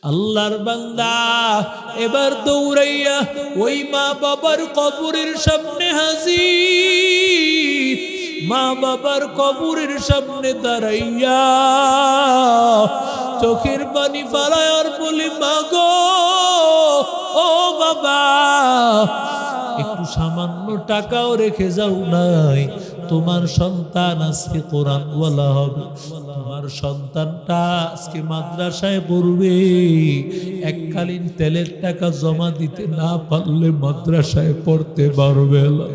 আল্লাহর বান্দা এবার দৌড়াইয়া ওই মা বাবার কবরের সামনে হাজির। মা বাবার কবরের সামনে দাঁড়াইয়া চোখের পানি ফেলায় আর বলে, মা গো, ও বাবা, একটু সামান্য টাকাও রেখে যাও নাই, তোমার সন্তান আজকে কোরআন ওয়ালা হবে, তোমার সন্তানটা আজকে মাদ্রাসায় পড়বে। এককালীন তেলের টাকা জমা দিতে না পারলে মাদ্রাসায় পড়তে পারবে না।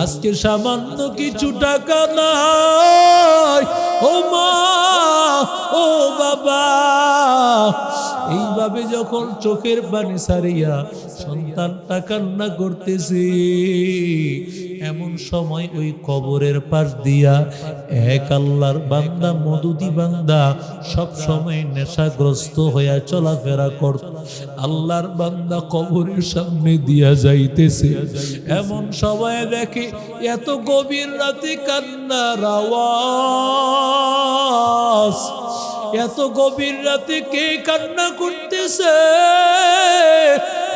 আজকে সামান্য কিছু টাকা নাই, ও মা, ও বাবা। এইভাবে যখন চোখের পানি সারিয়া সন্তানটা কান্না করতেছে, এমন সময় ওই কবরের পাশ দিয়া এক আল্লাহর বান্দা, মদুদি বান্দা, সব সময় নেশাগ্রস্ত হইয়া চলাফেরা করত। আল্লাহর বান্দা কবরের সামনে দিয়া যাইতেছে, এমন সময় দেখে এত গভীর রাতে কান্নার আওয়াজ। এত গভীর রাতে কে কান্না করতেছে?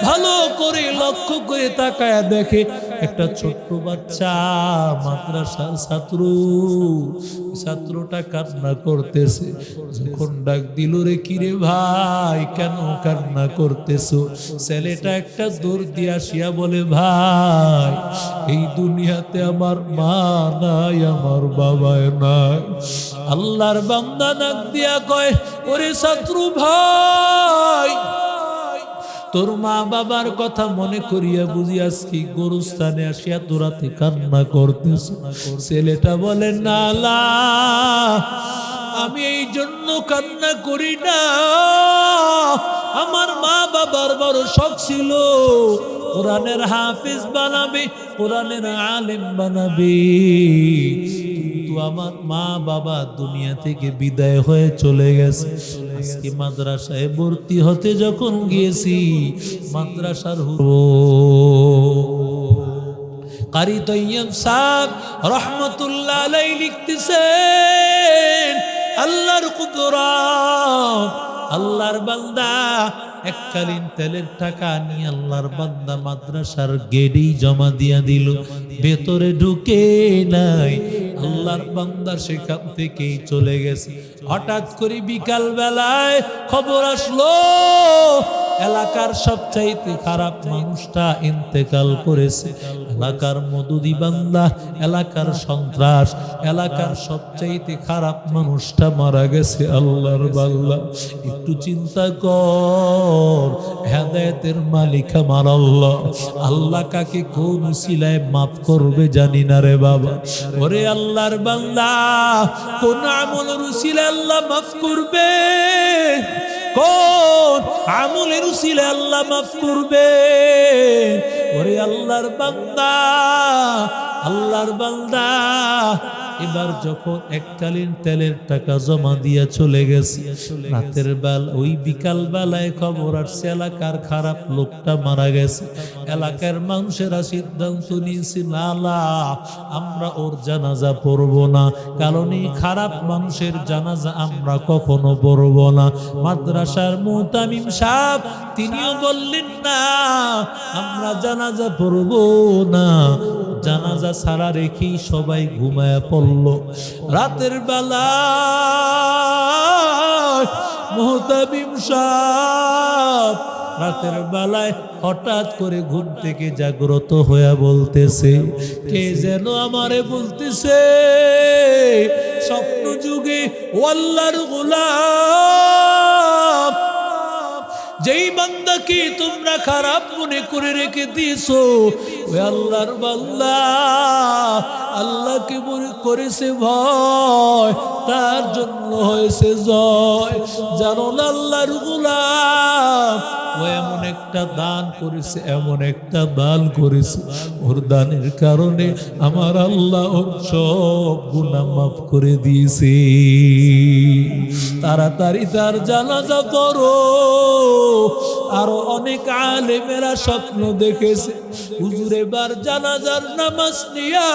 ভালো করে লক্ষ্য করে তাকায় দেখে একটা ছোট্ট বাচ্চা, মাদ্রাসার ছাত্র। ছাত্রটা কান্না করতেছে। যখন ডাক দিল, রে কিরে ভাই, কেন কান্না করতেছো? ছেলেটা একটা দৌড় দিয়ে আসিয়া বলে, ভাই, এই দুনিয়াতে আমার মা নাই, আমার বাবা নাই। আল্লাহর বান্দা ডাক দিয়া কয়, ওরে ছাত্র ভাই, তোর মা বাবার কথা মনে করিয়া বুঝি আজকে গোরস্থানে আসিয়া তোরাতে কান্না করতেছ। ছেলেটা বলে, না, আমি এই জন্য কান্না করি না, আমার মা বাবার বড় শখ ছিল কোরআনের হাফিজ বানাবে, কোরআনের আলেম বানাবে, কিন্তু আমার মা বাবা দুনিয়া থেকে বিদায় হয়ে চলে গেছে। আজকে মাদ্রাসায় ভর্তি হতে যখন গিয়েছি, মাদ্রাসার কারি তৈয়ব সাহেব রহমতুল্লাহ আলাইহি লিখতেছেন, আল্লাহর কুদরত, আল্লাহর বান্দা এককালীন তেলের টাকা নিয়ে আল্লাহর বান্দা মাদ্রাসার গেটেই জমা দিয়া দিল, ভেতরে ঢুকে নাই। আল্লাহর বান্দা সেখান থেকেই চলে গেছে। হঠাৎ করে বিকাল বেলায় খবর আসলো, এলাকার সবচাইতে খারাপ মানুষটা ইন্তেকাল করেছে। এলাকার মদুদি বান্দা, এলাকার সন্ত্রাস, এলাকার সবচাইতে খারাপ মানুষটা মারা গেছে। আল্লাহর বান্দা, একটু চিন্তা কর, হেদায়েতের মালিক আমার আল্লাহ। আল্লাহ কাকে কোন উসিলায় মাফ করবে জানি না রে বাবা। ওরে আল্লাহর বান্দা, কোন আমলের উসিলায় আল্লাহ মাফ করবে? কোন আমলের উসিলায় আল্লাহ মাফ করবে? ওরে আল্লাহর বান্দা, আল্লাহর বান্দা, এবার যখন এককালীন তেলের টাকা জমা দিয়া চলে গেছে, রাতের বেলা ওই বিকাল বেলায় খবর আসছে এলাকার খারাপ লোকটা মারা গেছে। এলাকার মানুষেরা সিদ্ধান্ত নিয়েছে, না, আমরা ওর জানাজা পড়ব না, কারণ এই খারাপ মানুষের জানাজা আমরা কখনো পড়ব না। মাদ্রাসার মুতামিম সাহেব তিনিও বললেন, না, আমরা জানাজা পড়ব না। জানাজা ছাড়া রেখেই সবাই ঘুমায়া পড়ল। রাতের বেলা মুহতামিম সাহেব রাতের বেলায় হঠাৎ করে ঘুম থেকে জাগ্রত হয়ে বলতেছে, কে যেন আমারে বলতেছে, স্বপ্ন যুগে ও আল্লাহর গোলাম, যেই বান্দাকে তোমরা খারাপ মনে করে রেখে দিয়েছো, ওই আল্লাহর বান্দা আল্লাহকে মনে করেছে ভয়, তার জন্য হয়েছে জয়। জানো না আল্লাহর গোলাম, ও এমন একটা দান করেছে, এমন একটা দান করেছে, ওর দানের কারণে আমার আল্লাহ ওর সব গুনাহ মাফ করে দিয়েছে। তাড়াতাড়ি তার জানাজা করো। আরো অনেক আলেমেরা স্বপ্ন দেখেছে, হুজুর এবার জানাজার নামাজ নিয়া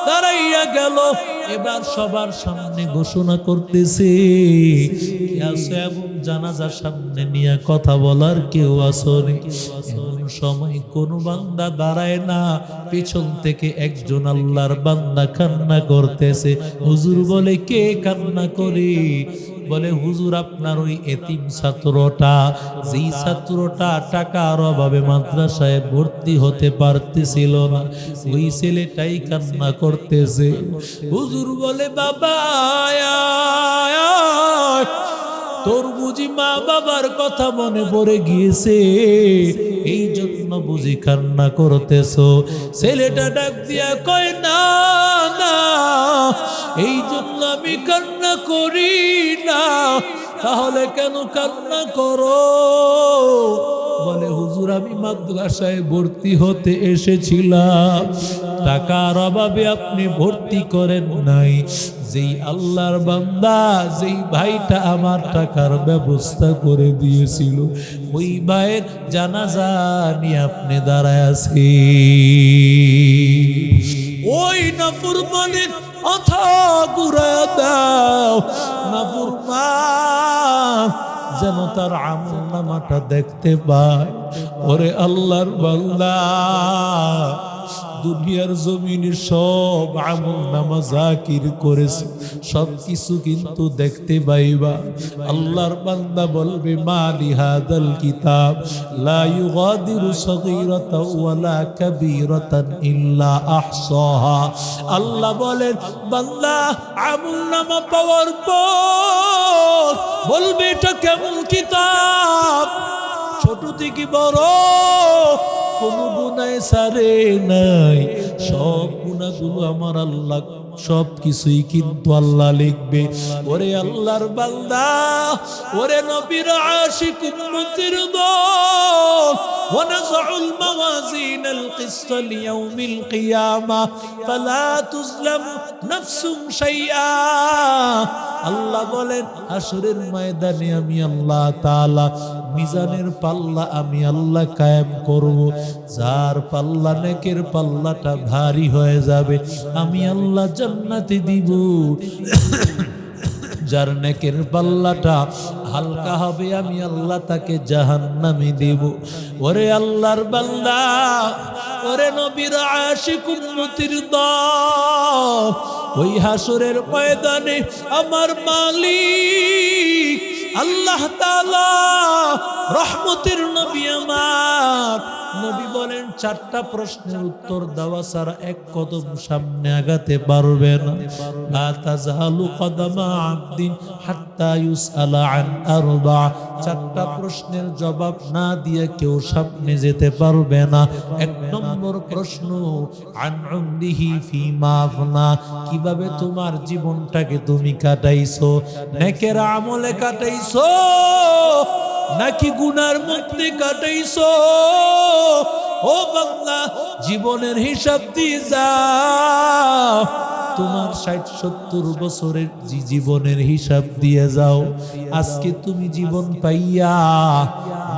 দাঁড়াইয়া গেল। এবার সবার সামনে ঘোষণা করতেছে, এবং জানাজার সামনে নিয়ে কথা বলার কেউ আসেনি। এমন সময় কোন বান্দা দাঁড়ায় না, পিছন থেকে একজন আল্লাহর বান্দা কান্না করতেছে। হুজুর বলে, কে কান্না করে? বলে, হুজুর আপনার ওই এতিম ছাত্রটা, যেই ছাত্রটা টাকার অভাবে মাদ্রাসায় ভর্তি হতে পারতেছিল না, ওই ছেলেটাই কান্না করতেছে। হুজুর বলে, বাবা তোর বুঝি মা বাবার কথা মনে পড়ে গিয়েছে, এই জন্য বুঝি কান্না করতেছ? ছেলেটা ডাক দিয়া কয়, না না, এই জন্য আমি কান্না করি না। তাহলে কেন কান্না করো? বলে, হুজুর আমি মাদ্রাসায় ভর্তি হতে এসেছিলাম, টাকার অভাবে আপনি ভর্তি করেন নাই। যেই আল্লাহর বান্দা, যেই ভাইটা আমার টাকার ব্যবস্থা করে দিয়েছিল, ওই ভাইয়ের জানাজা নিয়ে আপনি দাঁড়ায় আছেন। ওই নাফরমানের মাথা ঘুরায়া দাও। নাফরমান যেন তার আমলনামাটা দেখতে পায়। ওরে আল্লাহর বান্দা, দুনিয়ার জমিনে সব আমলনামা জাকির করেছে, সব কিছু কিন্তু দেখতে পাইবা। আল্লাহর বান্দা বলবে, মালি হাদাল কিতাব লা ইউগাদিরু সগীরাতাও ওয়ালা কাবীরাতান ইল্লা আহসাহা। আল্লাহ বলেন, বান্দা আমলনামা পাওয়ার পর বলবে, এটা কেমন কিতাব, ছোট থেকে বড় কোন গুনাহ ছাড়ে নাই। সব গুনাহগুলো আমার আল্লাহ, সব কিছুই কিন্তু আল্লাহ লিখবে। ওরে আল্লাহর বান্দা, ওরে নবীর আশিক উম্মতের দল, ওয়ানাযাউল মাওয়াজিনাল কিসত লিয়াউমিল কিয়ামা ফালা তুজলামু নাফসুন শাইআ। আল্লাহ বলেন, হাসরের ময়দানে আমি আল্লাহ তাআলা মিজানের পাল্লা আমি আল্লাহ কায়েম করব। যার পাল্লা নেকের পাল্লাটা ভারী হয়ে যাবে, আমি আল্লাহ জান্নাতে দিব। যার নেকের পাল্লাটা হালকা হবে, আমি আল্লাহ তাকে জাহান্নামে দেব। ওরে আল্লাহর বান্দা, ওরে নবীর আশিক উম্মতির দল, ওই হাসরের ময়দানে আমার মালিক আল্লাহ তাআলা রহমতের নবী, আমার নবী বলেন, চারটা প্রশ্নের উত্তর দেওয়া ছাড়া এক কদম সামনে আগাতে পারবে না। লা তাযহালু কদমা আবদিন হাত্তা ইউসআলা আন আরবা। চারটা প্রশ্নের জবাব না দিয়ে কেউ সামনে যেতে পারবে না। এক নম্বর প্রশ্ন, আন উমরিহি ফীমা আফনা। কিভাবে তোমার জীবনটাকে তুমি কাটাইছো? নেকের আমলে কাটাইছো নাকি গুনার মধ্যে কাটাইছো? ও বান্দা, জীবনের হিসাব দিয়ে যাও। তোমার ৬০-৭০ বছরের জীবনের হিসাব দিয়ে যাও। আজকে তুমি জীবন পাইয়া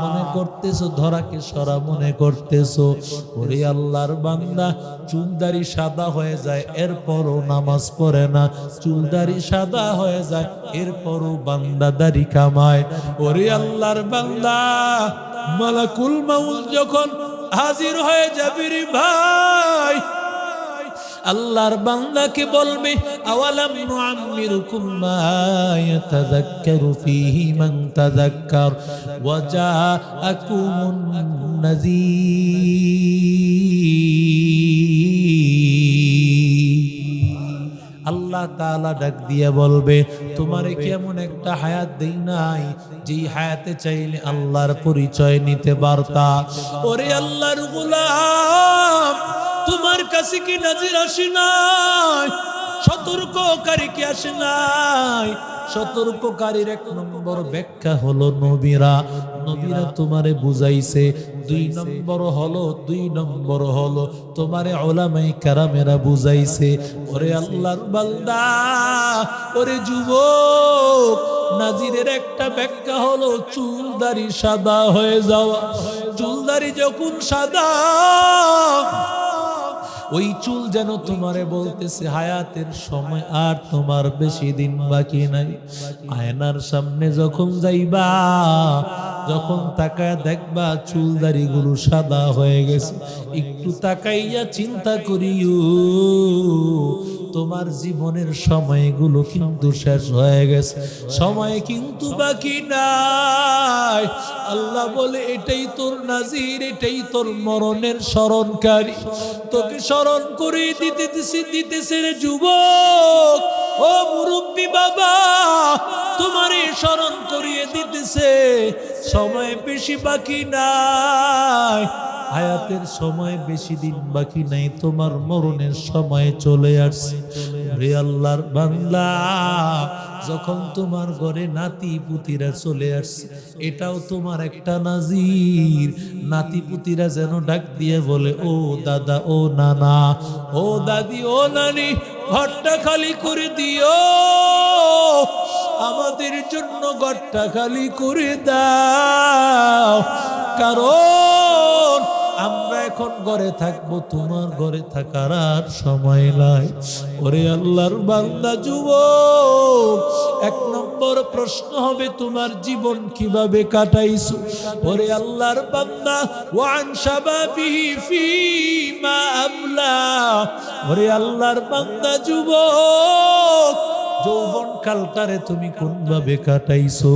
মনে করতেছো ধরাকে সরা মনে করতেছো। ওরে আল্লাহর বান্দা, চুলদারি সাদা হয়ে যায়, এরপরও নামাজ পড়ে না। চুলদারি সাদা হয়ে যায়, এরপরও বান্দা দাড়ি কামায়। ওরে আল্লাহর বান্দা, মালাকুল মাউত যখন হাজির হয়ে যাবে রে ভাই, আল্লাহর বান্দাকে বলবে, আওয়ালাম নুআম্মিরুকুম মা ইয়াতাযাক্কারু ফীহি মান তাযাক্কার ওয়া জাআকুমুন নাযীর। আল্লাহ তাআলা ডাক দিয়ে বলবে, তোমারে কেমন একটা হায়াত দেই নাই, যেই হায়াতে চাইলে আল্লাহর পরিচয় নিতে পারতা। ওরে আল্লাহর গোলাম, তোমার কাছে কি নাজির আসে নাই? সতর্ককারী কি আসে নাই? সতর্ককারীর এক নম্বর ব্যাখ্যা হলো নবীরা। নবীরা তোমারে বুঝাইছে। দুই নম্বর হলো তোমারে উলামায়ে কেরামেরা বুঝাইছে। ওরে আল্লাহর বান্দা, ওরে যুবক, নাজিরের একটা ব্যাখ্যা হলো চুল দাড়ি সাদা হয়ে যাওয়া। চুলদারি যখন সাদা, ওই চুল যেন তোমারে বলতেছে হায়াতের সময় আর তোমার বেশি দিন বাকি নাই। আয়নার সামনে যখন যাইবা, যখন তাকায় দেখবা চুলদারি গুলো সাদা হয়ে গেছে, একটু তাকাইয়া চিন্তা করিও তোমার জীবনের সময়গুলো কিন্তু শেষ হয়ে গেছে, সময় কিন্তু বাকি নাই। আল্লাহ বলে এটাই তোর নাজির, এটাই তোর মরণের স্মরণকারী, তোকে স্মরণ করে দিতেছে রে যুবক, ও মুরব্বী বাবা, তোমারে স্মরণ করিয়ে দিতেছে সময় বেশি বাকি নাই, হায়াতের সময় বেশি দিন বাকি নাই, তোমার মরণের সময় চলে আসছে। রে আল্লাহর বান্দা, যখন তোমার ঘরে নাতি পুতিরা চলে আসছে, এটাও তোমার একটা নাজির। নাতি পুতিরা যেন ডাক দিয়ে বলে, ও দাদা, ও নানা, ও দাদি, ও নানি, ঘরটা খালি করে দিও, আমাদের জন্য ঘরটা খালি করে দাও, কারণ আমরা এখন ঘরে থাকবো, তোমার ঘরে থাকার আর সময় নাই। ওরে আল্লাহর বান্দা যুবক, এক নম্বর প্রশ্ন হবে তোমার জীবন কিভাবে কাটাইছো। ওরে আল্লাহর বান্দা, ওয়ান শাবাবিহি ফীমা আমলা, ওরে আল্লাহর বান্দা যুবক, যৌবন কালটারে তুমি কোন ভাবে কাটাইছো?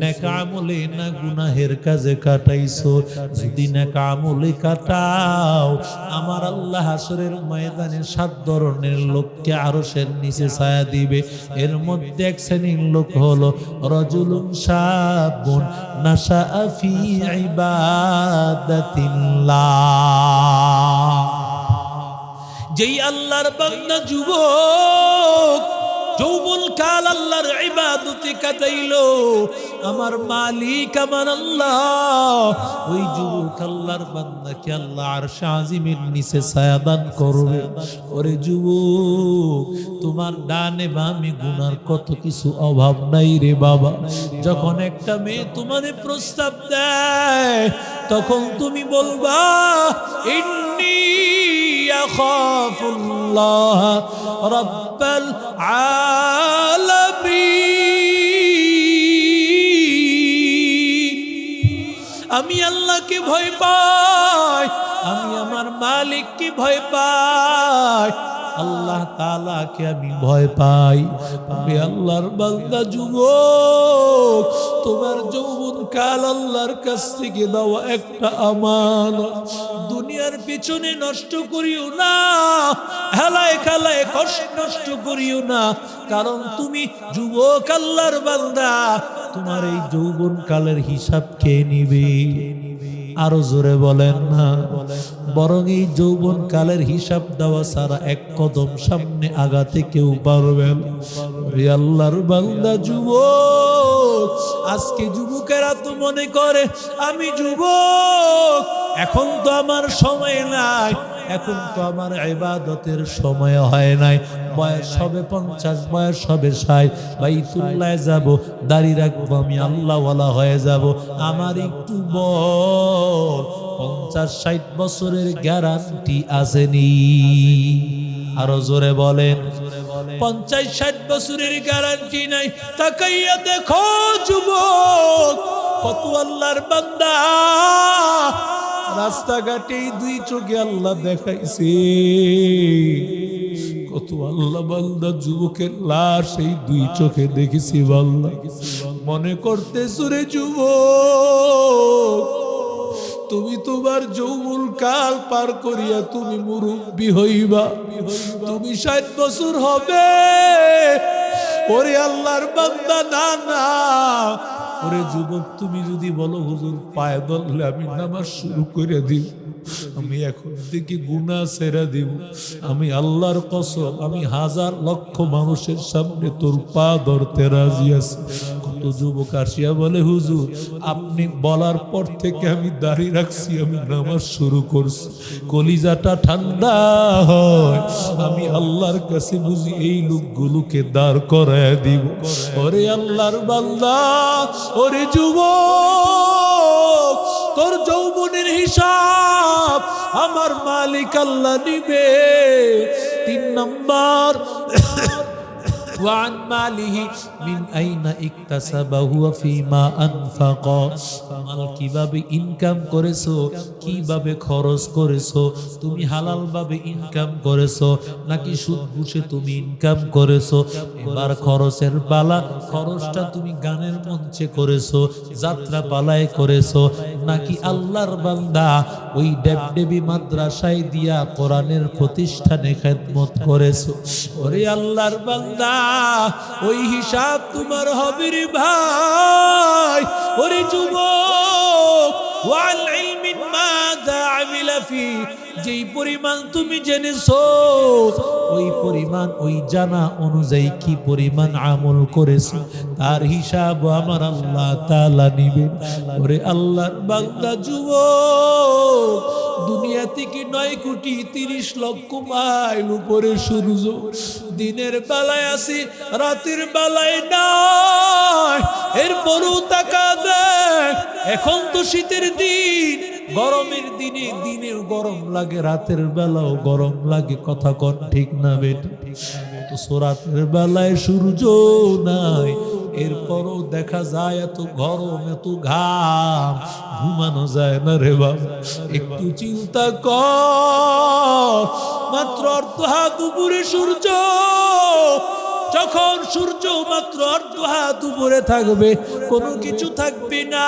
নেক আমলে না গুনাহের কাজে কাটাইছো? যদি নেক আমলে কাটাও, আমার আল্লাহ হাসরের ময়দানে 7 ধরনের লোককে আরশের নিচে ছায়া দিবে। এর মধ্যে এক শ্রেণীর লোক হলো রাজুলুন শাবুন নাশাআ ফি ইবাদাতিল্লাহ। যেই আল্লাহর বান্দা যুবক যৌবন কাল আল্লাহর ইবাদতে কাটাইলো, আমার মালিক আমার আল্লাহ ওই যুবক আল্লাহর বান্দাকে আল্লাহ আরশে আজিমের নিচে ছায়া দান করবে। ওরে যুবক, তোমার ডানে বামে গুনার কত কিছু অভাব নাই রে বাবা। যখন একটা মেয়ে তোমারে প্রস্তাব দেয়, তখন তুমি বলবা, ইন্নী আখাফুল্লাহ রাব্বাল আলামিন, আমি আল্লাহকে ভয় পাই, আমি আমার মালিককে ভয় পাই, আল্লাহ তাআলাকে আমি ভয় পাই। আমি আল্লাহর বান্দা যুবক, তোমার যৌবন কাল আল্লাহর কাছ থেকে দেওয়া একটা আমানত, দুনিয়ার পিছনে নষ্ট করিও না, হেলায় খেলায় কষ্ট নষ্ট করিও না, কারণ তুমি যুবক আল্লাহর বান্দা, তোমার এই যৌবন কালের হিসাব কে নিবে? আরো জোরে বলেন না। বরং এই যৌবন কালের হিসাব দেওয়া ছাড়া এক কদম সামনে আগাতে কেউ পারবে না। আল্লাহর বান্দা যুবক, আজকে যুবকেরা তো মনে করে আমি যুবক, এখন তো আমার সময় নাই, এখন তো আমার ইবাদতের সময় হয় নাই, বয়স হবে 50, বয়স হবে 60, বাইতুল্লাহ যাব, দাড়ি রাখবো, আমি আল্লাহওয়ালা হয়ে যাব। আমার একটু বল, 50-60 বছরের গ্যারান্টি আসেনি? আরো জোরে বলেন। 50-60 বছরের গ্যারান্টি নাই। তাকাইয়া দেখো যুবক, কত আল্লাহর বান্দা রাস্তাঘাটে 2 চোখে আল্লাহ দেখাইছে, কত আল্লাহ বান্দা যুবকের লাশ এই 2 চোখে দেখেছি। বান্দা মনে করতে সুরে যুবক, তুমি তোমার যৌবন কাল পার করিয়া তুমি মুরব্বী হইবা, তুমি 60 বছর হবে। ওরে আল্লাহর বান্দা, না না, ওরে যুবক, তুমি যদি বলো হুজুর পায়ে ধরলে আমি নামাজ শুরু করে দিব, আমি এখন থেকে গুনাহ ছেড়ে দিব, আমি আল্লাহর কসম আমি 1000 লক্ষ মানুষের সামনে তোর পা ধরতে রাজি আছি। কত যুবক আসিয়া বলে হুজুর আপনি বলার পর থেকে আমি দাড়ি রাখছি, আমি নামাজ শুরু করছি, কলিজাটা ঠান্ডা হয়, আমি আল্লাহর কাছে বুঝি এই লোকগুলোকে দাঁড় করায় দিব। ওরে আল্লাহর বান্দা, ওরে যুবক, তোর যৌবনে হিসাব আমার মালিক আল্লাহ নিবে। 3 নম্বর وعن ماله من أين اكتسبه وفيما أنفق মাল কিভাবে ইনকাম করেছো, কিভাবে খরচ করেছো, তুমি হালাল ভাবে ইনকাম করেছো নাকি সুদ ঘুষে তুমি ইনকাম করেছো। এবার খরচের পালা, খরচটা তুমি গানের মঞ্চে করেছো, যাত্রা পালায় করেছো নাকি আল্লাহর বান্দা ওই দেবদেবী মাদ্রাসায় দিয়া কোরআনের প্রতিষ্ঠানে খেদমত করেছো। ওরে আল্লাহর বান্দা, ওই হিসাব তোমার হবে রে ভাই। ওরে যুবক, ওয়াল ইলমিন মাযা আমিলা ফি, যেই পরিমাণ তুমি জেনেছো ওই পরিমাণ, ওই জানা অনুযায়ী কি পরিমাণ আমল করেছো তার হিসাব আমার আল্লাহ তাআলা নিবেন। ওরে আল্লাহর বান্দা যুবক, দুনিয়া থেকে 9,30,00,000 মাইল উপরে সূর্য, দিনের বেলায় আসি রাতের বেলায় নাই। এরপরও তাকা দেখ, এখন তো শীতের দিন, গরমের দিনে দিনেও গরম লাগে, রাতের বেলাও গরম লাগে। কথা কোন ঠিক না বেটা? তো রাতের বেলায় সূর্য নাই, এরপরও দেখা যায় এত গরম, এত ঘাম, ঘুমানো যায় না রে বাবা। একটু চিন্তা কর, মাত্র অর্ধ হাত উপরে সূর্য, যখন সূর্য মাত্র অর্ধ হাত উপরে থাকবে, কোনো কিছু থাকবে না।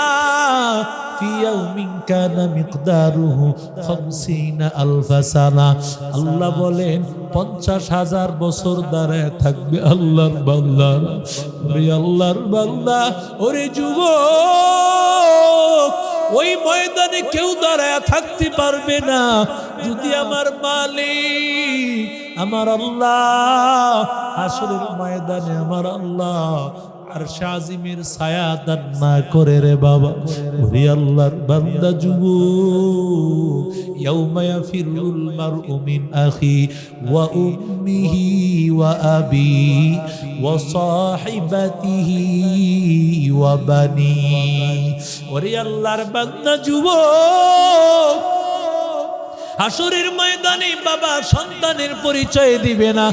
في يوم كان مقداره 50,000 سنة, আল্লাহ বলেন 50,000 বছর দাঁড়ায় থাকবে আল্লাহর বান্দারা। ওরে আল্লাহর বান্দা, ওরে যুবক, ওই ময়দানে কেউ দাঁড়ায় থাকতে পারবে না যদি আমার মালিক, আমার আল্লাহ হাসরের ময়দানে আমার আল্লাহ আরশে আজিমের ছায়া দান না করে রে বাবা। ওরে আল্লাহর বান্দা যুবক, ইয়াউমা ইয়াফিরুল মারউ মিন আখি ওয়া উম্মিহি ওয়া আবি ওয়া সাহিবাতিহি ওয়া বানি। ওরে আল্লাহর বান্দা যুবক, হাসরের ময়দানে বাবা সন্তানের পরিচয় দিবে না।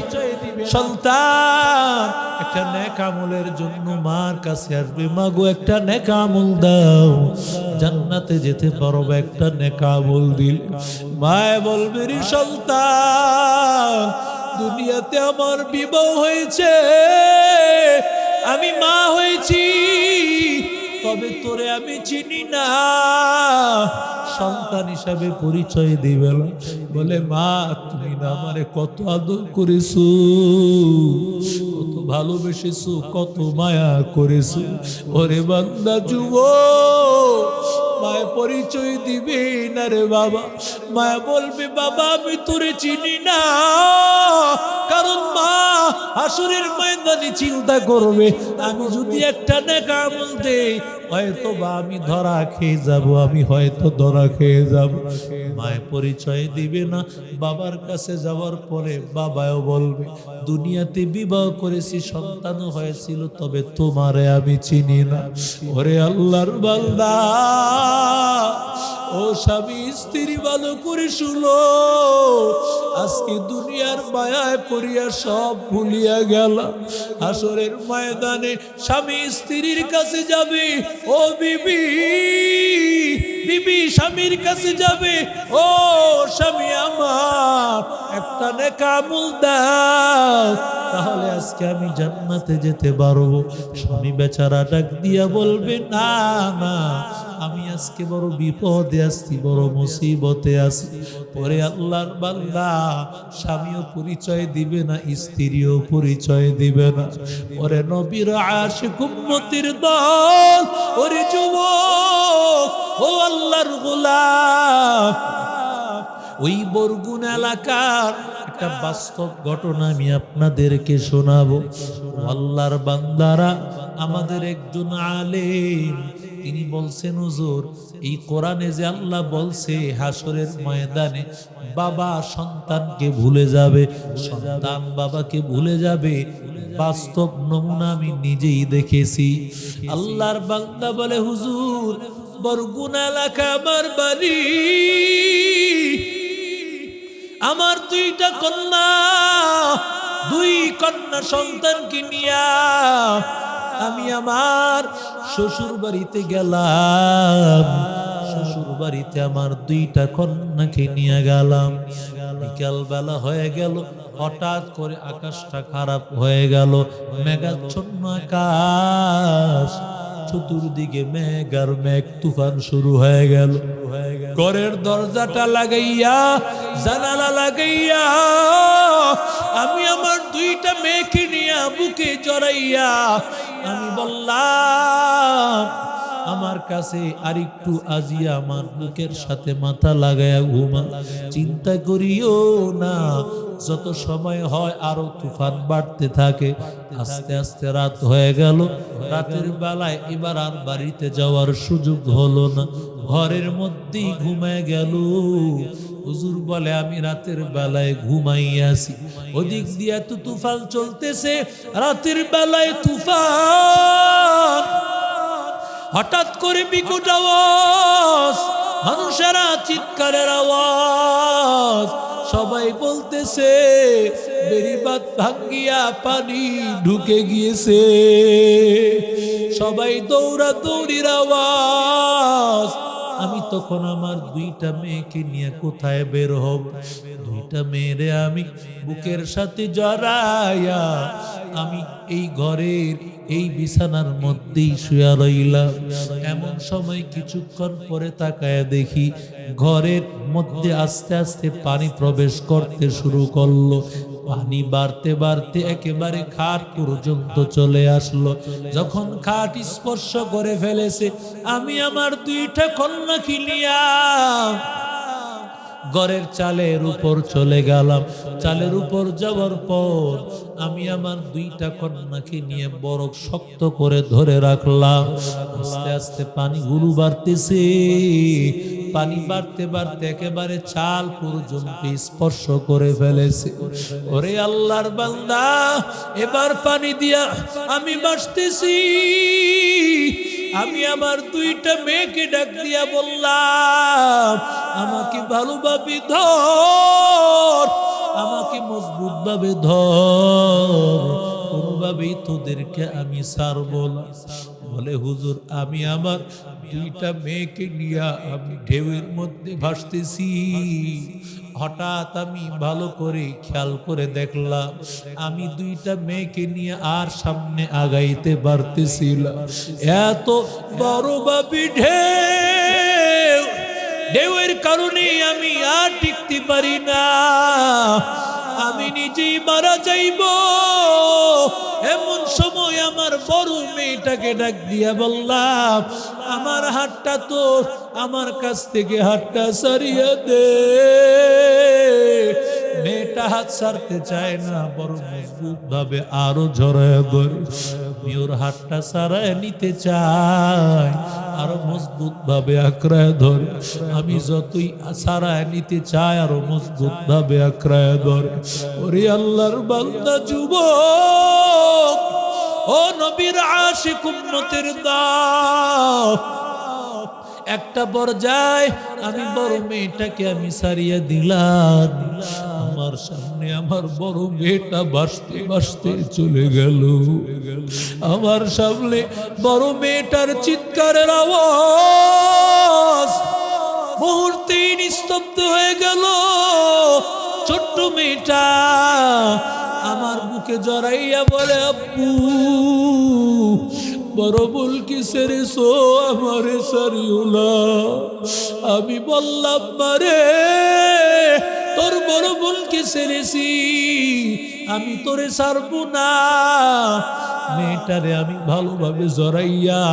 সন্তান একটা নেক আমলের জন্য মার কাছে আসবে, মা গো একটা নেক আমল দাও, জান্নাতে যেতে পারবো একটা নেক আমল দিল। মায় বলবে রে সন্তান, দুনিয়াতে আমার বিবাহ হয়েছে, আমি মা হয়েছি, তবে তোরে আমি চিনি না। সন্তান হিসাবে পরিচয় দিবে না, বলে মা তুমি না আমারে কত আদর করেছো, কত ভালোবেসেছো, কত মায়া করেছো। ওরে বান্দা যুবক, মায়ের পরিচয় দিবে না রে বাবা। মায়া বলবে বাবা আমি তোরে চিনি না, কারণ মা হাসরের ময়দানে চিন্তা করবে আমি যদি একটা নেক আমল দেই হয়তো বা আমি ধরা খেয়ে যাব, আমি হয়তো ধরা খেয়ে যাব। মায়ের পরিচয় দিবে না। বাবার কাছে যাওয়ার পরে বাবাও বলবে দুনিয়াতে বিবাহ করেছি, সন্তানও হয়েছিল, তবে তোমারে আমি চিনি না। ওরে আল্লাহর বান্দা, ও স্বামী স্ত্রী ভালো করে শুনো, আজকে দুনিয়ার মায়ায় পড়িয়া সব ভুলিয়া গেল। হাসরের ময়দানে স্বামী স্ত্রীর কাছে যাবে, ও বিবি, বিবি স্বামীর কাছে যাবে, ও স্বামী আমার একটা নেক আমল দাও, তাহলে আজকে আমি জান্নাতে যেতে পারবো। স্বামী বেচারা ডাক দিয়া বলবে না না, আমি আজকে বড় বিপদে আসছি, বড় মুসিবতে আছি। পরে আল্লাহর বান্দা স্বামীও পরিচয় দিবে না, স্ত্রীও পরিচয় দিবে না। ওরে নবীর আশিক উম্মতের দল, ওরে যুবক, ও আল্লাহর গোলাম, ওই বরগুন এলাকার একটা বাস্তব ঘটনা আমি আপনাদেরকে শোনাবো। আল্লাহর বান্দারা, আমাদের একজন আলেম তিনি বলছেন হুজুর, এই কোরআনে যে আল্লাহ বলছে হাসরের ময়দানে বাবা সন্তানকে ভুলে যাবে, সন্তান বাবাকে ভুলে যাবে, বাস্তব নমুনা আমি নিজেই দেখেছি। আল্লাহর বান্দা বলে হুজুর বরগুনা এলাকা আমার বাড়ি। আমার দুইটা কন্যা, দুই কন্যা সন্তানকে নিয়া আমি আমার শ্বশুর বাড়িতে গেলাম। শ্বশুর বাড়িতে আমার দুইটা কন্যাকে নিয়ে গেলাম। বিকাল বেলা হয়ে গেল, হঠাৎ করে আকাশটা খারাপ হয়ে গেল, মেঘাচ্ছন্ন আকাশ, চতুর্দিকে মেঘ আর মেঘ, তুফান শুরু হয়ে গেল। ঘরের দরজাটা লাগাইয়া, জানালা লাগাইয়া আমি আমার দুইটা মেয়েকে নিয়ে বুকে জড়াইয়া আমি বললাম, আমার কাছে আরেকটু আজিয়া আমার বুকের সাথে মাথা লাগায়া ঘুমা। চিন্তা করিও না, যত সময় হয় আরো তুফান বাড়তে থাকে। আস্তে আস্তে রাত হয়ে গেল। রাতের বেলায় এবার আর বাড়িতে যাওয়ার সুযোগ হলো না, ঘরের মধ্যেই ঘুমায় গেল। হুজুর বলে আমি রাতের বেলায় ঘুমাইয়াছি, ওদিক দিয়ে তো তুফান চলতেছে, রাতের বেলায় তুফান। হঠাৎ করে বিকট আওয়াজ, মানুষেরা চিৎকারের আওয়াজ, সবাই বলতেছে বেড়িবাঁধ ভাঙ্গিয়া পানি ঢুকে গিয়েছে। সবাই দৌড়াদৌড়ির আওয়াজ। আমি তখন আমার দুইটা মেয়েকে নিয়ে কোথায় বের হব? দুইটা মেয়েরে আমি বুকের সাথে জড়াইয়া আমি এই ঘরের এই বিছানার মধ্যেই শুয়া রইলাম। এমন সময় কিছুক্ষণ পরে তাকায় দেখি ঘরের মধ্যে আস্তে আস্তে পানি প্রবেশ করতে শুরু করলো। পানি বাড়তে বাড়তে একেবারে খাট পর্যন্ত চলে আসলো। যখন খাট স্পর্শ করে ফেলেছে, আমি আমার দুইটা কন্যাকে নিয়া ঘরের চালের উপর চলে গেলাম। চালের উপর যাওয়ার পর আমি আমার দুইটা কন্যাকে নিয়ে বরফ শক্ত করে ধরে রাখলাম। আস্তে আস্তে পানিগুলো বাড়তেছে, পানি বাড়তে বাড়তে একেবারে চাল পর্যন্ত স্পর্শ করে ফেলেছে। ওরে আল্লাহর বান্দা, এবার পানি দিয়া আমি বাঁচতেছি। আমি আমার দুইটা মেয়েকে ডাক দিয়া বললাম, আমাকে ভালোভাবে ধর, আমাকে মজবুত ভাবে ধর, কোনোভাবেই তোদেরকে আমি ছাড়বো না। বলে হুজুর, আমি আমার দুইটা মেয়েকে নিয়ে আমি ঢেউয়ের মধ্যে ভাসতেছি। হঠাৎ আমি ভালো করে খেয়াল করে দেখলাম আমি দুইটা মেয়েকে নিয়ে আর সামনে আগাইতে পারতেছিলাম। এত বড় বাপি ঢেউ, ঢেউয়ের কারণে আমি আর টিকতে পারি না, আমি নিজেই মারা যাইব। এমন সময় আমার বড় মেয়েটাকে ডাক দিয়া বললাম, আমার হাতটা তো আমার কাছ থেকে হাতটা সরিয়ে দে। মেয়েটা হাত ছাড়তে চায় না, বড় মজবুত ভাবে আরো জড়ায় ধরে ওর হাতটা ছাড়ায় নিতে চায়, আরো মজবুত ভাবে আঁকড়ায় ধরে। আমি যতই ছাড়ায় নিতে চাই আরো মজবুত ভাবে আঁকড়ায় ধরে। ওরে আল্লাহর বান্দা যুবক, ও নবীর আশিক উম্মতের দাও, একটা পর্যায়ে আমি বড় মেয়েটাকে আমি সারিয়ে দিলাম। আমার সামনে আমার বড় মেয়েটা ভাসতে ভাসতে চলে গেল। আমার সামনে বড় মেয়েটার চিৎকারের আওয়াজ মুহূর্তেই নিস্তব্ধ হয়ে গেল। ছোট্ট মেয়েটা আমার বুকে জড়াইয়া বলে, আব্বু বড় ভুল কি সেরেছো, আমারে সারিও না। আমি বললাম, মারে তোর বড় ভুল কি সেরেছি, আমি তোরে ছাড়বো না। মেয়েটারে আমি ভালোভাবে জড়াইয়া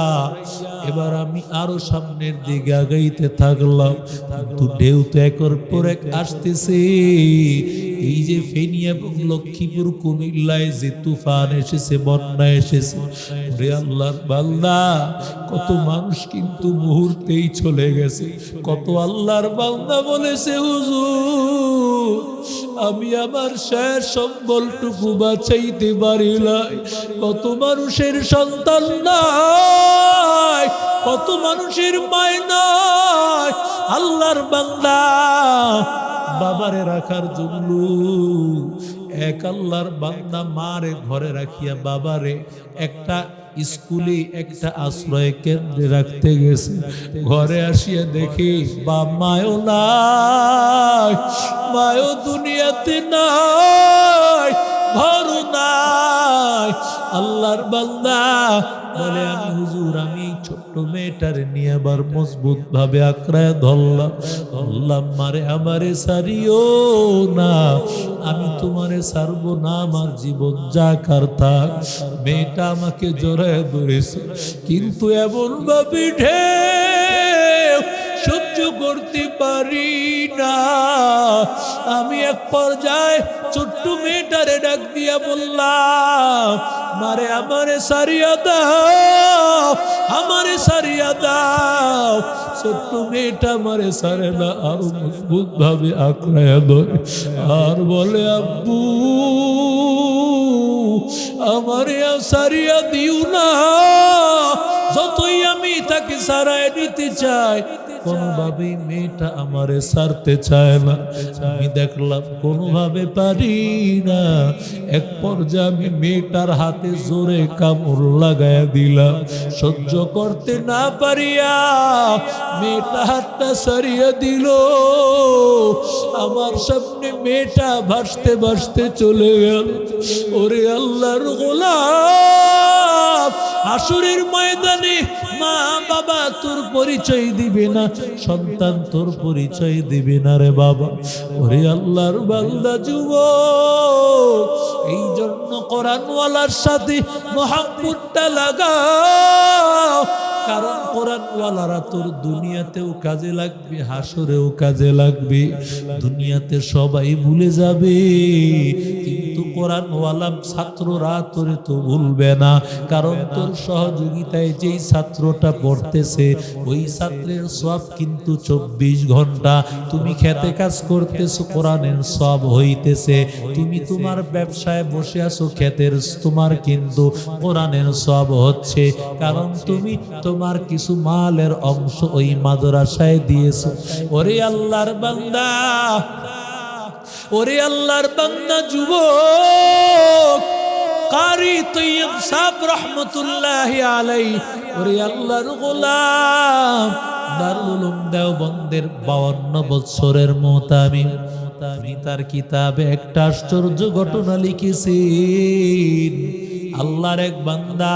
এবার আমি আরো সামনের দিকে আগাইতে থাকলাম। কিন্তু ঢেউ তো একের পর এক আসতেছে। এই যে ফেনী এবং লক্ষ্মীপুর কুমিল্লায় যে তুফান এসেছে, বন্যা এসেছে, ওরে আল্লাহর বান্দা, কত মানুষ কিন্তু মুহূর্তেই চলে গেছে। কত আল্লাহর বান্দা বলেছে, হুজুর আমি আমার শেষ সম্বলটুকু বাঁচাইতে পারি নাই। কত মানুষের সন্তান নাই, কত মানুষের মায় নাই। আল্লাহর বান্দা বাবারে রাখার জন্য এক আল্লাহর বান্দা মারে ঘরে রাখিয়া বাবারে একটা স্কুলে একটা আশ্রয় কেন্দ্রে রাখতে গেছে। ঘরে আসিয়া দেখি বা মায়ও নাই, মায়ও দুনিয়াতে নাই, ঘরও নাই। আল্লাহর বান্দা বলে আমি হুজুর আমি এই ছোট্ট মেয়েটারে নিয়ে আবার মজবুত ভাবে আঁকড়ায় ধরলাম, বললাম মারে আমারে সারিও না, আমি তোমারে সারবো না, আমার জীবন যাকার থাক। মেয়েটা আমাকে জড়ায় ধরেছে, কিন্তু এমন ভাবে ঢেউ সহ্য করতে পারি না। আমি এক পর্যায়ে ছোট্ট মেয়েটারে ডাক দিয়া বললাম মারে আমারে সারিয়া দাও, আমারে সারিয়া দাও। ছোট্ট মেয়েটা মারে সারে না, আরো মজবুত ভাবে আঁকড়ায়া ধরে আর বলে আব্বু আমারে সারিয়া দিও না। যতই আমি তাকে সারায় দিতে চাই কোনোভাবেই মেয়েটা আমারে ছাড়তে চায় না। আমি দেখলাম কোনোভাবে পারি না। এক পর্যায়ে আমি মেয়েটার হাতে জোরে কামড় লাগায়া দিলাম। সহ্য করতে না পারিয়া মেয়েটা হাতটা সারিয়া দিল। আমার সামনে মেয়েটা ভাসতে ভাসতে চলে গেল। ওরে আল্লাহর গোলাম, হাসরের ময়দানে মা বাবা তোর পরিচয় দিবে না, সন্তান তোর পরিচয় দিবে না রে বাবা। ওরে আল্লাহর বান্দা যুবক, এই জন্য কোরআনওয়ালার সাথে মহব্বতটা লাগাও, কারণ কোরআনওয়ালারা তোর দুনিয়াতেও কাজে লাগবে, হাসরেও কাজে লাগবে। দুনিয়াতে সবাই ভুলে যাবে, কিন্তু কোরআনওয়ালা ছাত্ররা তোরে তো ভুলবে না, কারণ তোর সহযোগিতায় যেই ছাত্রটা পড়তেছে ওই ছাত্রের সওয়াব কিন্তু 24 ঘন্টা। তুমি খেতে কাজ করতেছো, কোরআনের সওয়াব হইতেছে। তুমি তোমার ব্যবসায় বসে আছো, খেতের তোমার কিন্তু কোরআনের সওয়াব হচ্ছে, কারণ তুমি তোমার কিছু মালের অংশ ওই মাদ্রাসায় দিয়েছো। ওরে আল্লাহর বান্দা, ওরে আল্লাহর বান্দা যুবক, কারি তৈয়ব সাহেব রহমতুল্লাহি আলাইহি, ওরে আল্লাহর গোলাম, দারুল উলুম দেওবন্দের 52 বছরের মুতামিম, তার কিতাবে একটা আশ্চর্য ঘটনা লিখেছেন। আল্লাহর এক বান্দা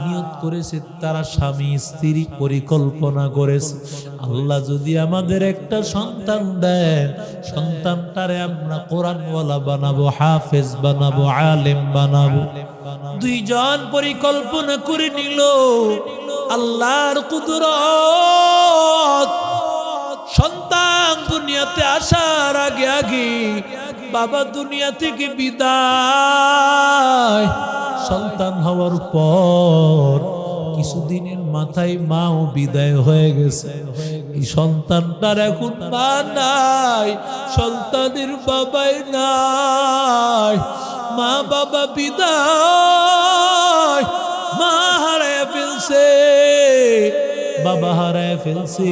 নিয়ত করেছে, তারা স্বামী স্ত্রী পরিকল্পনা করেছে, আল্লাহ যদি আমাদের একটা সন্তান দেন, সন্তানটারে আমরা কোরআনওয়ালা বানাবো, হাফেজ বানাবো, আলেম বানাবো। দুইজন পরিকল্পনা করে নিল। আল্লাহর কুদরত, সন্তান দুনিয়াতে আসার আগে আগে বাবা দুনিয়া থেকে বিদায়। সন্তান হওয়ার পর কিছুদিনের মাথায় মাও বিদায় হয়ে গেছে। এই সন্তানটার এখন মা নাই, সন্তানের বাবাই নাই। মা বাবা বিদায়, মা হারায় ফেলছে, বাবা হারায় ফেলছে।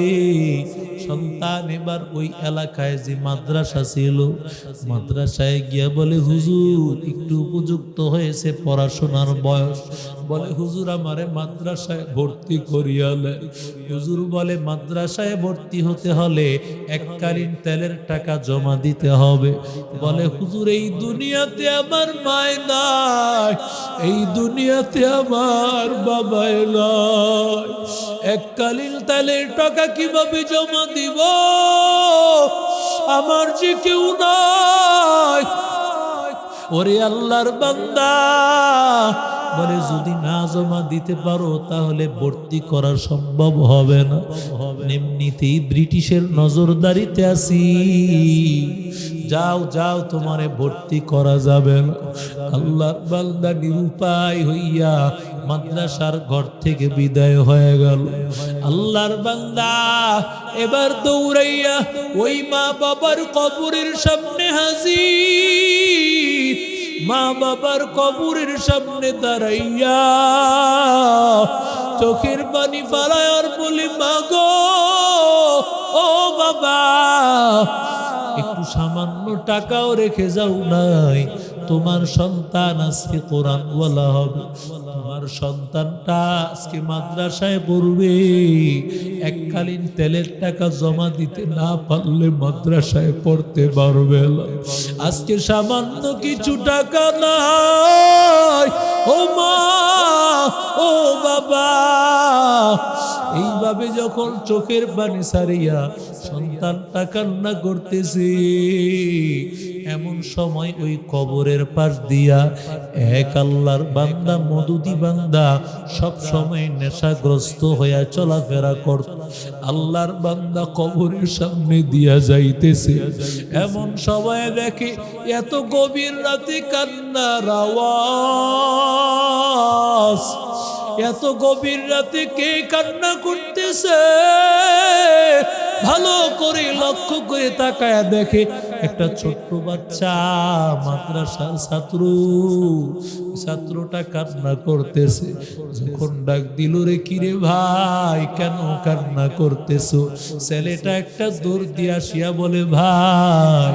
সন্তান এবার ওই এলাকায় যে মাদ্রাসা ছিল, মাদ্রাসায় গিয়া বলে হুজুর একটু উপযুক্ত হয়েছে পড়াশোনার বয়স, বলে হুজুর আমারে মাদ্রাসায় ভর্তি করিয়ালে। হুজুর বলে মাদ্রাসায় ভর্তি হতে হলে এককালীন তেলের টাকা জমা দিতে হবে। বলে হুজুর এই দুনিয়াতে আমার মায় নাই, এই দুনিয়াতে আমার বাবাই নাই, এককালীন তেলের টাকা কিভাবে জমা দিব? আমার যে কেউ নাই। ওরে আল্লাহর বান্দা বলে যদি না জমা দিতে পারো তাহলে ভর্তি করা সম্ভব হবে না। এমনিতেই ব্রিটিশের নজরদারিতে আছি, যাও যাও তোমারে ভর্তি করা যাবে না। আল্লাহর বান্দা নিরুপায় হইয়া মাদ্রাসার ঘর থেকে বিদায় হয়ে গেল। আল্লাহর বান্দা এবার দৌড়াইয়া ওই মা বাবার কবরের সামনে হাজির। মা বাবার কবরের সামনে দাঁড়াইয়া চোখের পানি ফালায় আর বলি মাগো ও বাবা, একটু সামান্য টাকাও রেখে যাও নাই, তোমার সন্তান আজকে কোরআনওয়ালা হবে, তোমার সন্তানটা আজকে মাদ্রাসায় পড়বে। এককালীন তেলের টাকা জমা দিতে না পারলে মাদ্রাসায় পড়তে পারবে না। আজকে সামান্য কিছু টাকা নাই, ও মা ও বাবা, এইভাবে যখন চোখের পানি সারিয়া সন্তানটা কান্না করতেছে, এমন সময় ওই কবরের পাশ দিয়া এক আল্লাহর বান্দা, মদুদি বান্দা, সব সময় নেশাগ্রস্ত হইয়া চলাফেরা করত, আল্লাহর বান্দা কবরের সামনে দিয়া যাইতেছে। এমন সময় দেখে এত গভীর রাতে কান্নার আওয়াজ, এত গভীর রাতে কে কান্না করতেছে? ভালো করে লক্ষ্য করে তাকায় দেখে একটা ছোট্ট বাচ্চা, মাদ্রাসার ছাত্র, ছাত্রটা কান্না করতেছে। যখন ডাক দিল, রে কিরে ভাই, কেন কান্না করতেছো? ছেলেটা একটা দৌড় দিয়ে আসিয়া বলে, ভাই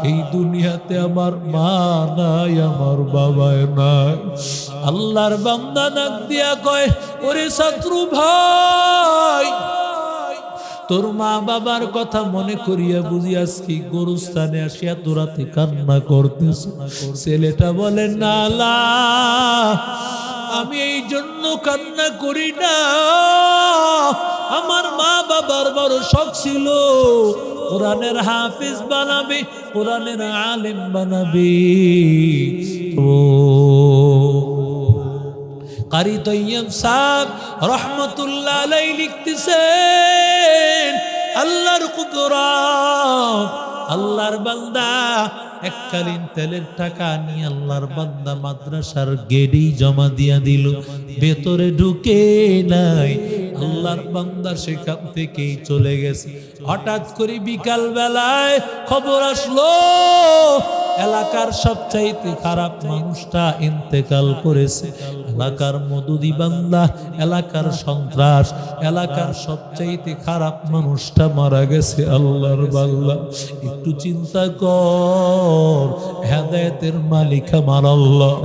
এই দুনিয়াতে আমার মা নাই, আমার বাবা নাই। আল্লাহর বান্দা ডাক দিয়া কয়, ওরে ছাত্র ভাই, তোর মা বাবার কথা মনে করিয়া বুঝি আজকে গোরস্থানে আসিয়া তোরাতে কান্না করতেছ। ছেলেটা বলে, না লা, আমি এই জন্য কান্না করি না, আমার মা বাবার বড় শখ ছিল কোরআনের হাফিজ বানাবে, কোরআনের আলেম বানাবে। ও কারি তৈয়ব সাহেব রহমতুল্লাহ আলাইহি লিখতেছেন, আল্লাহর কুদরত, আল্লাহর বান্দা এককালীন তেলের টাকা নিয়ে আল্লাহর বান্দা মাদ্রাসার গেটেই জমা দিয়া দিল, ভেতরে ঢুকে নাই। আল্লাহর বান্দা সেখান থেকেই চলে গেছে। হঠাৎ করে বিকাল বেলায় খবর আসলো, এলাকার সবচাইতে খারাপ মানুষটা ইন্তেকাল করেছে। এলাকার মদুদি বান্দা, এলাকার সন্ত্রাস, এলাকার সবচাইতে খারাপ মানুষটা মারা গেছে। আল্লাহর বান্দা একটু চিন্তা কর, হেদায়েতের মালিক আমার আল্লাহ।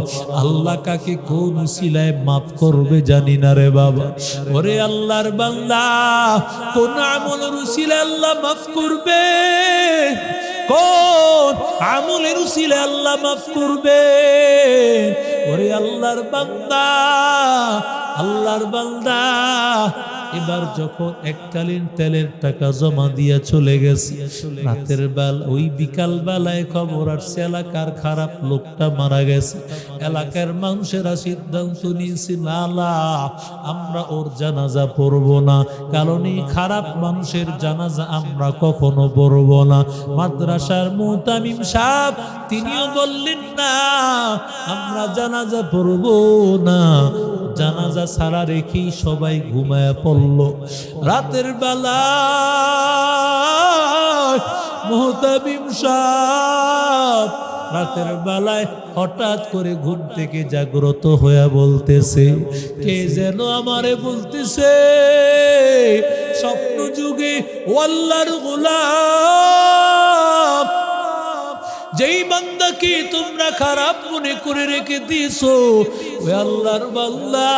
আল্লাহ কাকে কোন উসিলায় মাফ করবে জানি না রে বাবা। ওরে আল্লাহর বান্দা, কোন আমলের উসিলায় আল্লাহ মাফ করবে? কোন আমলের উসিলায় আল্লাহ মাফ করবে? ওরে আল্লাহর বান্দা, আল্লাহর বান্দা, এবার যখন এককালীন তেলের টাকা জমা দিয়া চলে গেছে, রাতের বেলা ওই বিকাল বেলায় খবর আসছে এলাকার খারাপ লোকটা মারা গেছে। এলাকার মানুষেরা সিদ্ধান্ত নিয়েছে, না না, আমরা ওর জানাজা পড়ব না, কারণ এই খারাপ মানুষের জানাজা আমরা কখনো পড়ব না। মাদ্রাসার মুতামিম সাহেব তিনিও বললেন, না, আমরা জানাজা পড়ব না। জানাজা ছাড়া রেখেই সবাই ঘুমায়া পড়ল। রাতের বেলা মুহতামিম সাহেব রাতের বেলায় হঠাৎ করে ঘুম থেকে জাগ্রত হয়ে বলতেছে, কে যেন আমারে বলতেছে, স্বপ্ন যুগে ও আল্লাহর গোলাম, যেই বান্দাকে তোমরা খারাপ মনে করে রেখে দিয়েছো, ওই আল্লাহর বান্দা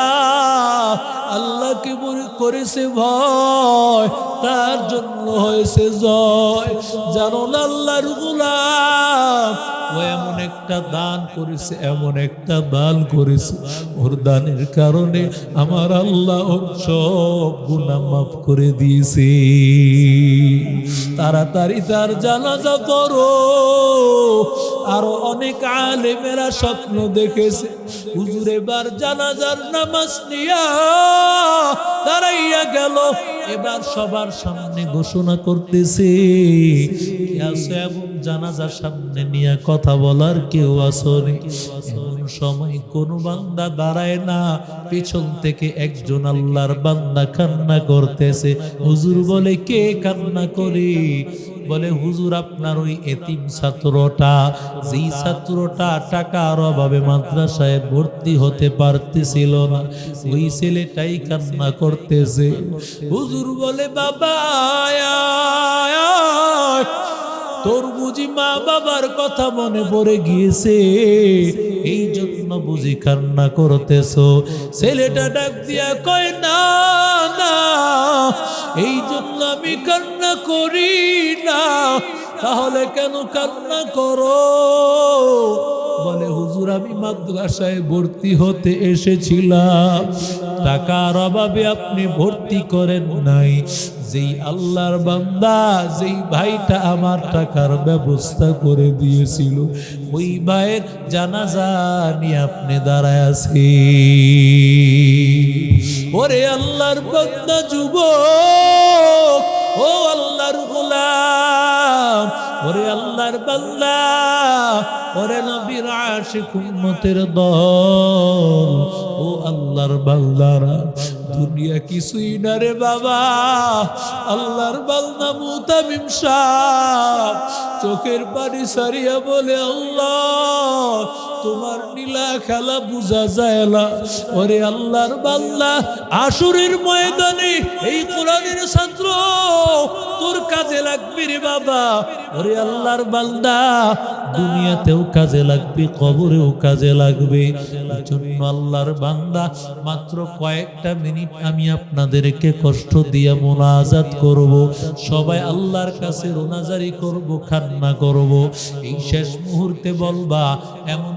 আল্লাহকে মনে করেছে ভয়, তার জন্য হয়েছে জয়। জানো না আল্লাহর গোলাম, ও এমন একটা দান করেছে, এমন একটা দান করেছে, ওর দানের কারণে আমার আল্লাহ ওর সব গুনাহ মাফ করে দিয়েছে। তাড়াতাড়ি তার জানাজা করো। আরো অনেক আলেমেরা স্বপ্ন দেখেছে, হুজুর এবার জানাজার নামাজ নিয়া দাঁড়াইয়া গেল, এবার সবার সামনে ঘোষণা করতেছে, এবং জানাজার সামনে নিয়ে কথা বলার কেউ আসেনি। এমন সময় কোন বান্দা দাঁড়ায় না, পিছন থেকে একজন আল্লাহর বান্দা কান্না করতেছে। হুজুর বলে, কে কান্না করে? বলে হুজুর আপনার ওই এতিম ছাত্রটা, যেই ছাত্রটা টাকার অভাবে মাদ্রাসায় ভর্তি হতে পারতেছিল না, ওই ছেলেটাই কান্না করতেছে। হুজুর বলে বাবা তোর বুঝি মা বাবার কথা মনে পড়ে গিয়েছে, এই জন্য বুঝি কান্না করতেছো। ছেলেটা ডাক দিয়া কয় না না, এই জন্য আমি কান্না করি না। তাহলে কেন কান্না করো? বলে হুজুর আমি মাদ্রাসায় ভর্তি হতে এসেছিলাম, টাকার অভাবে আপনি ভর্তি করেন নাই। যেই আল্লাহর বান্দা, যেই ভাইটা আমার টাকার ব্যবস্থা করে দিয়েছিল, ওই ভাইয়ের জানাজা নিয়ে আপনি দাঁড়ায় আছেন। ওরে আল্লাহর বান্দা যুবক, ও আল্লাহর গোলাম, ওরে আল্লাহর বান্দা, ওরে নবীর আশিক উম্মতের দল, ও আল্লাহর বান্দারা, দুনিয়া কিছুই না রে বাবা। আল্লাহর বান্দা মুতামিম সাহেব চোখের পানি সারিয়া বলে আল্লাহ তোমার নীলা খেলা বুঝা যায় না। ওরে আল্লাহর বান্দা, আসরের ময়দানে এই কোরআনের ছাত্র তোর কাজে লাগবে রে বাবা। ওরে আল্লাহর বান্দা, দুনিয়াতেও কাজে লাগবে, কবরেও কাজে লাগবে। এজন্য আল্লাহর বান্দা মাত্র কয়েকটা মিনিট আমি আপনাদেরকে কষ্ট দিয়ে মোনাজাত করব, সবাই আল্লাহর কাছে রোনাজারি করব, কান্না করব। এই শেষ মুহূর্তে বলবা এমন